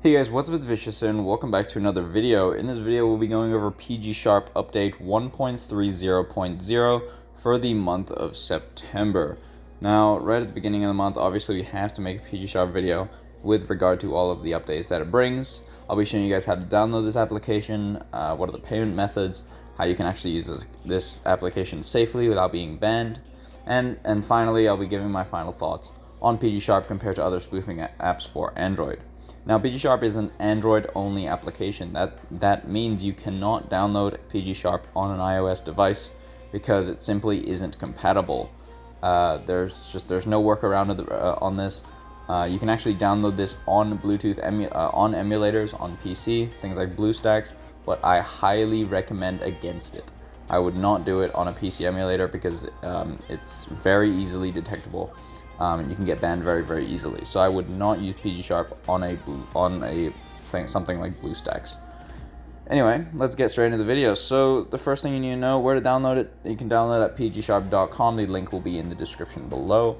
Hey guys, what's up? It's Vicious and welcome back to another video. In this video, we'll be going over PG Sharp update 1.30.0 for the month of September. Now, right at the beginning of the month, obviously we have to make a PG Sharp video with regard to all of the updates that it brings. I'll be showing you guys how to download this application, what are the payment methods, how you can actually use this application safely without being banned, and finally, I'll be giving my final thoughts on PG Sharp compared to other spoofing apps for Android. Now, PG Sharp is an Android-only application. That means you cannot download PG Sharp on an iOS device because it simply isn't compatible. There's no workaround on this. You can actually download this on Bluetooth on emulators on PC, things like BlueStacks, but I highly recommend against it. I would not do it on a PC emulator because it's very easily detectable. And you can get banned very, very easily. So I would not use PG Sharp on something like BlueStacks. Anyway, let's get straight into the video. So the first thing you need to know, where to download it, you can download it at pgsharp.com. The link will be in the description below.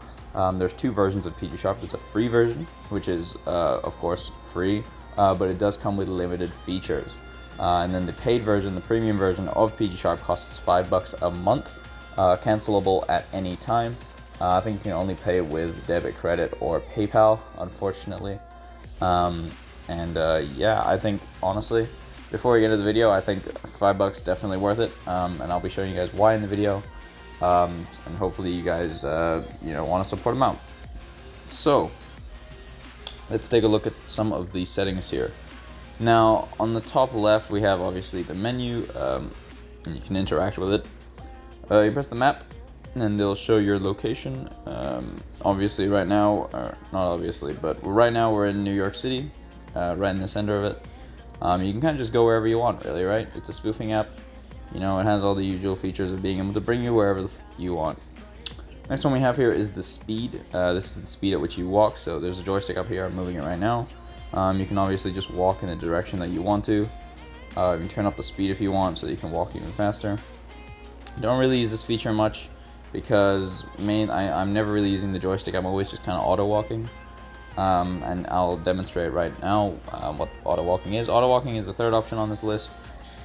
There's two versions of PG Sharp. There's a free version, which is of course free, but it does come with limited features. And then the paid version, the premium version of PG Sharp, costs $5 a month, cancelable at any time. I think you can only pay with debit, credit, or PayPal, unfortunately. Yeah, I think, honestly, before we get into the video, I think $5 definitely worth it. And I'll be showing you guys why in the video. And hopefully you guys, want to support them out. So, let's take a look at some of the settings here. Now, on the top left, we have obviously the menu, and you can interact with it. You press the map, and they'll show your location. Obviously right now, or not obviously, but right now we're in New York City, right in the center of it. You can kind of just go wherever you want, really, right? It's a spoofing app. You know, it has all the usual features of being able to bring you wherever you want. Next one we have here is the speed. This is the speed at which you walk. So there's a joystick up here. I'm moving it right now. You can obviously just walk in the direction that you want to. You can turn up the speed if you want, so you can walk even faster. Don't really use this feature much, because I'm never really using the joystick. I'm always just kind of auto walking, and I'll demonstrate right now what auto walking is. Auto walking is the third option on this list,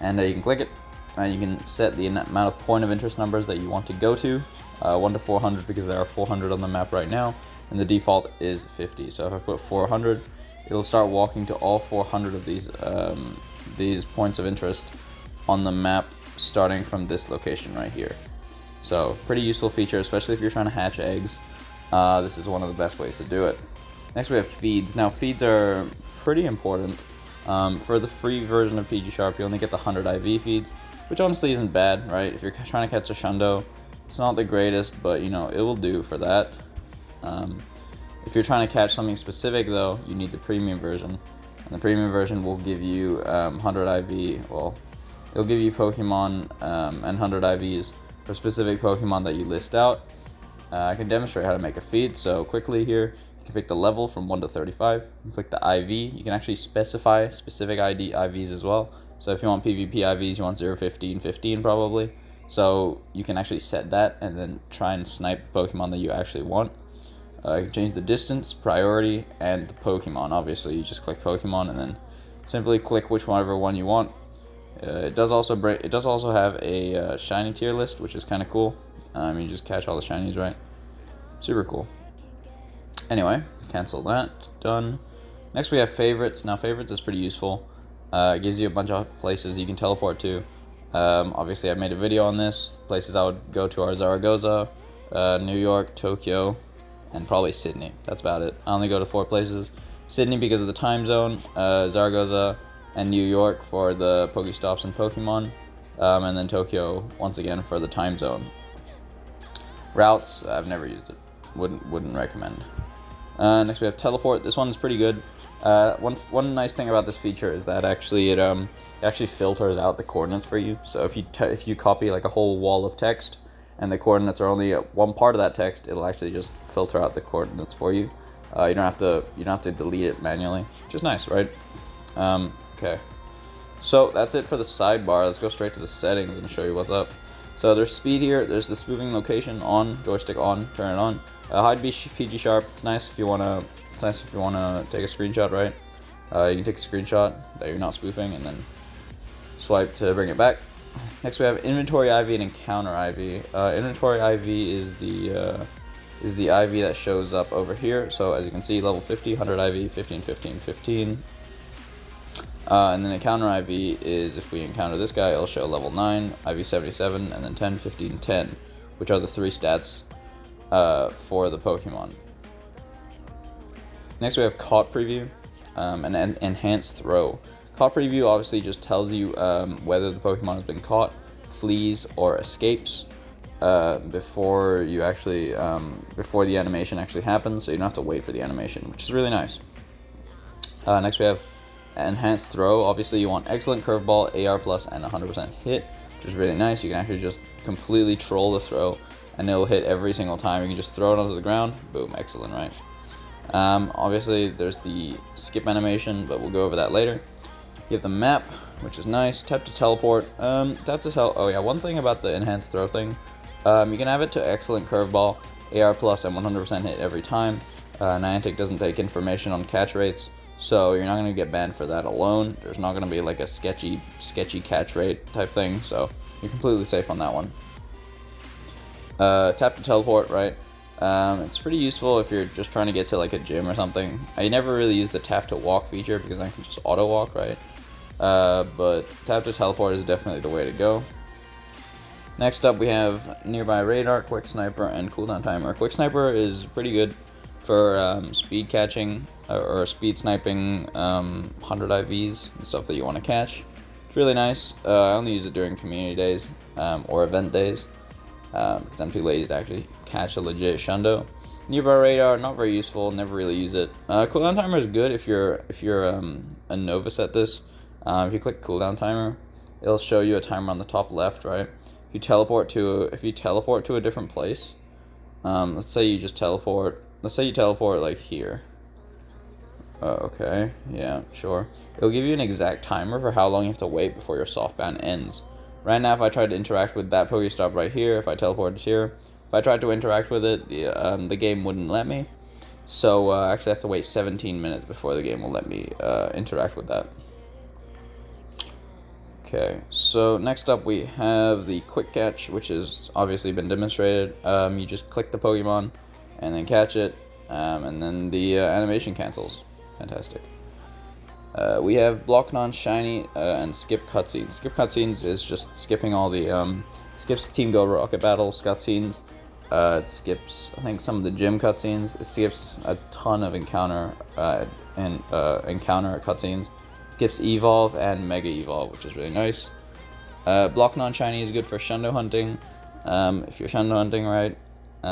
and you can click it, and you can set the amount of point of interest numbers that you want to go to, 1 to 400, because there are 400 on the map right now, and the default is 50. So if I put 400, it'll start walking to all 400 of these points of interest on the map, starting from this location right here. So, pretty useful feature, especially if you're trying to hatch eggs. This is one of the best ways to do it. Next we have feeds. Now, feeds are pretty important. For the free version of PG Sharp, you only get the 100 IV feeds, which honestly isn't bad, right? If you're trying to catch a Shundo, it's not the greatest, but, it will do for that. If you're trying to catch something specific, though, you need the premium version. And the premium version will give you 100 IV, well, it'll give you Pokemon and 100 IVs for specific Pokemon that you list out. I can demonstrate how to make a feed. So quickly here, you can pick the level from 1 to 35. You can click the IV. You can actually specify specific IVs as well. So if you want PvP IVs, you want 0, 15, 15 probably. So you can actually set that and then try and snipe the Pokemon that you actually want. You can change the distance, priority, and the Pokemon. Obviously, you just click Pokemon and then simply click whichever one you want. It does also have a shiny tier list, which is kind of cool. You just catch all the shinies, right? Super cool. Anyway, cancel that. Done. Next we have favorites. Now favorites is pretty useful. It gives you a bunch of places you can teleport to. Obviously I've made a video on this. Places I would go to are Zaragoza, New York, Tokyo, and probably Sydney. That's about it. I only go to 4 places. Sydney because of the time zone, Zaragoza, and New York for the PokéStops and Pokemon, and then Tokyo once again for the time zone. Routes, I've never used it. Wouldn't recommend. Next we have teleport. This one is pretty good. One nice thing about this feature is that actually it actually filters out the coordinates for you. So if you copy like a whole wall of text and the coordinates are only one part of that text, it'll actually just filter out the coordinates for you. You don't have to delete it manually, which is nice, right? Okay, so that's it for the sidebar. Let's go straight to the settings and show you what's up. So there's speed here. There's the spoofing location on, joystick on, turn it on. Hide PG Sharp. It's nice if you wanna take a screenshot, right? You can take a screenshot that you're not spoofing and then swipe to bring it back. Next we have inventory IV and encounter IV. Inventory IV is the IV that shows up over here. So as you can see, level 50, 100 IV, 15, 15, 15. And then encounter IV is if we encounter this guy, it'll show level 9, IV 77, and then 10, 15, 10, which are the 3 stats for the Pokemon. Next we have caught preview and enhanced throw. Caught preview obviously just tells you whether the Pokemon has been caught, flees, or escapes before you actually before the animation actually happens, so you don't have to wait for the animation, which is really nice. Next we have enhanced throw. Obviously you want excellent curveball, AR plus, and 100% hit, which is really nice. You can actually just completely troll the throw and it'll hit every single time. You can just throw it onto the ground, boom, excellent, right? Obviously there's the skip animation, but we'll go over that later. You have the map, which is nice. Tap to teleport. Oh yeah, one thing about the enhanced throw thing, you can have it to excellent curveball, AR plus, and 100% hit every time. Niantic doesn't take information on catch rates, so you're not going to get banned for that alone. There's not going to be like a sketchy catch rate type thing, so you're completely safe on that one. Tap to teleport, right? It's pretty useful if you're just trying to get to like a gym or something. I never really use the tap to walk feature because I can just auto walk, right? But tap to teleport is definitely the way to go. Next up we have nearby radar, quick sniper, and cooldown timer. Quick sniper is pretty good for speed catching or speed sniping 100 IVs and stuff that you want to catch. It's really nice. I only use it during community days or event days because I'm too lazy to actually catch a legit shundo. Nearby radar, not very useful, never really use it. Cooldown timer is good if you're a novice at this. If you click cooldown timer, it'll show you a timer on the top left, right? If you teleport to a different place, let's say you teleport like here. Okay, yeah, sure. It'll give you an exact timer for how long you have to wait before your soft ban ends. Right now, if I tried to interact with that PokéStop right here, if I teleported here, if I tried to interact with it, the game wouldn't let me. So actually, I have to wait 17 minutes before the game will let me interact with that. Okay, so next up we have the quick catch, which has obviously been demonstrated. You just click the Pokemon and then catch it, and then the animation cancels. Fantastic. We have block non-shiny and skip cutscenes. Skip cutscenes is just skipping all the skips Team Go Rocket Battles cutscenes. It skips, I think, some of the gym cutscenes. It skips a ton of encounter cutscenes. Skips Evolve and Mega Evolve, which is really nice. Block non-shiny is good for shundo hunting. If you're shundo hunting, right,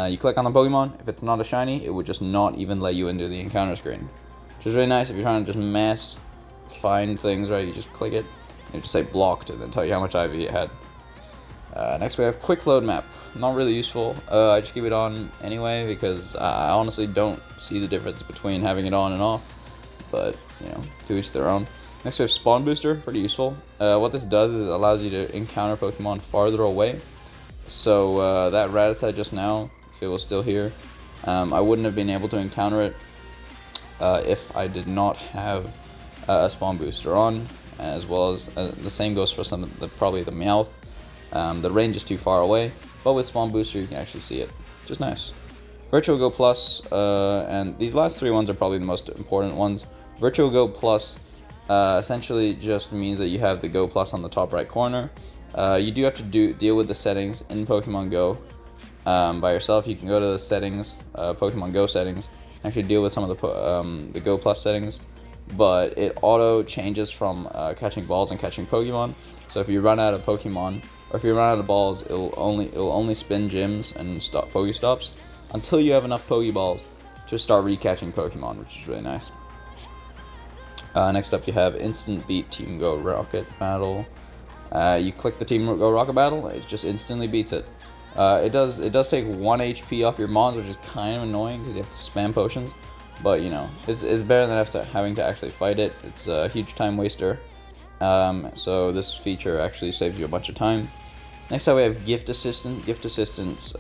you click on the Pokemon. If it's not a shiny, it would just not even let you into the encounter screen, which is really nice if you're trying to just mass find things, right? You just click it, and it just say blocked, and then tell you how much IV it had. Next we have quick load map. Not really useful. I just keep it on anyway because I honestly don't see the difference between having it on and off. But you know, to each their own. Next we have spawn booster. Pretty useful. What this does is it allows you to encounter Pokemon farther away. So that Rattata just now, if it was still here, I wouldn't have been able to encounter it if I did not have a spawn booster on, as well as the same goes for probably the Meowth. The range is too far away, but with spawn booster you can actually see it, which is nice. Virtual Go Plus, and these last 3 ones are probably the most important ones. Virtual Go Plus essentially just means that you have the Go Plus on the top right corner. You do have to deal with the settings in Pokemon Go by yourself. You can go to the settings, Pokemon Go settings, actually deal with some of the Go Plus settings, but it auto changes from catching balls and catching Pokemon. So if you run out of Pokemon, or if you run out of balls, it'll only spin gyms and stop PokéStops until you have enough Pokeballs to start recatching Pokemon, which is really nice. Next up, you have Instant Beat Team Go Rocket Battle. You click the Team Go Rocket Battle, it just instantly beats it. It does take 1 HP off your Mons, which is kind of annoying because you have to spam potions. But you know, it's better than having to actually fight it. It's a huge time waster. So this feature actually saves you a bunch of time. Next up, we have Gift Assistant. Gift Assistance,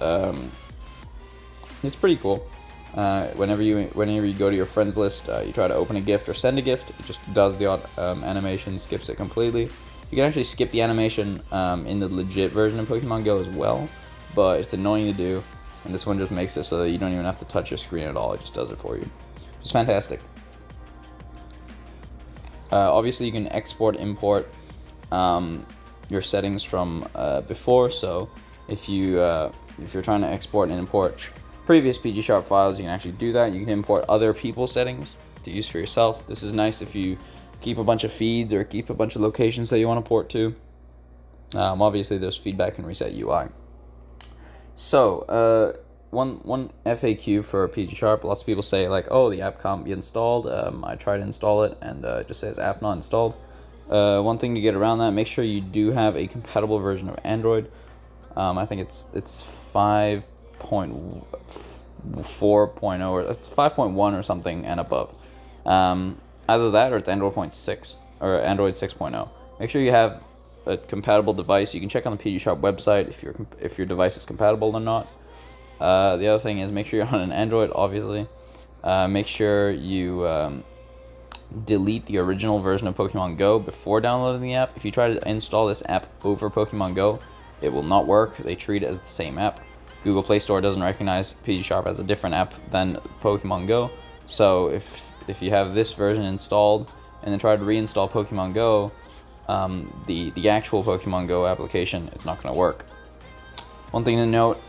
it's pretty cool. Whenever you go to your friends list, you try to open a gift or send a gift, it just does the animation, skips it completely. You can actually skip the animation in the legit version of Pokemon Go as well, but it's annoying to do, and this one just makes it so that you don't even have to touch your screen at all. It just does it for you. It's fantastic. Obviously, you can export, import your settings from before. So if you're trying to export and import previous PG Sharp files, you can actually do that. You can import other people's settings to use for yourself. This is nice if you keep a bunch of feeds or keep a bunch of locations that you want to port to. Obviously, there's feedback and reset UI. So one FAQ for PG Sharp. Lots of people say like, oh, the app can't be installed. I tried to install it and it just says app not installed. One thing to get around that, make sure you do have a compatible version of Android. I think it's 5.4.0 or it's 5.1 or something and above. Either that or it's Android 0.6 or Android 6.0. Make sure you have a compatible device. You can check on the PG Sharp website if your device is compatible or not. The other thing is make sure you're on an Android, obviously. Make sure you delete the original version of Pokemon Go before downloading the app. If you try to install this app over Pokemon Go, it will not work. They treat it as the same app. Google Play Store doesn't recognize PG Sharp as a different app than Pokemon Go. So if you have this version installed and then try to reinstall Pokemon Go, the actual Pokemon Go application, it's not going to work. One thing to note,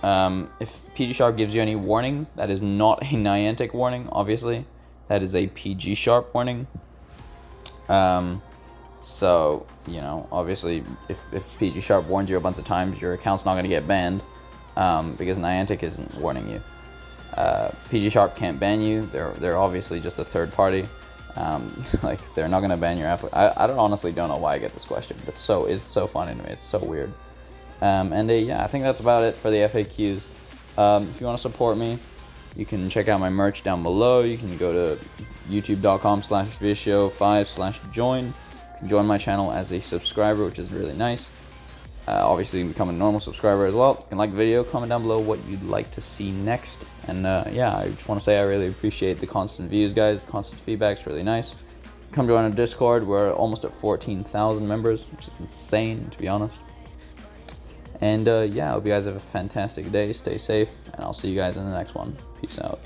if PG Sharp gives you any warnings, that is not a Niantic warning, obviously. That is a PG Sharp warning. So, you know, obviously, if PG Sharp warns you a bunch of times, your account's not going to get banned, because Niantic isn't warning you. PG Sharp can't ban you. They're obviously just a third party. Like, they're not going to ban your app. I honestly don't know why I get this question, but it's so funny to me. It's so weird. Yeah, I think that's about it for the FAQs. If you want to support me, you can check out my merch down below. You can go to youtube.com/vicio5/join. You can join my channel as a subscriber, which is really nice. Obviously, you can become a normal subscriber as well. You can like the video, comment down below what you'd like to see next. And yeah, I just want to say I really appreciate the constant views, guys. The constant feedback's really nice. Come join our Discord. We're almost at 14,000 members, which is insane, to be honest. And yeah, I hope you guys have a fantastic day. Stay safe, and I'll see you guys in the next one. Peace out.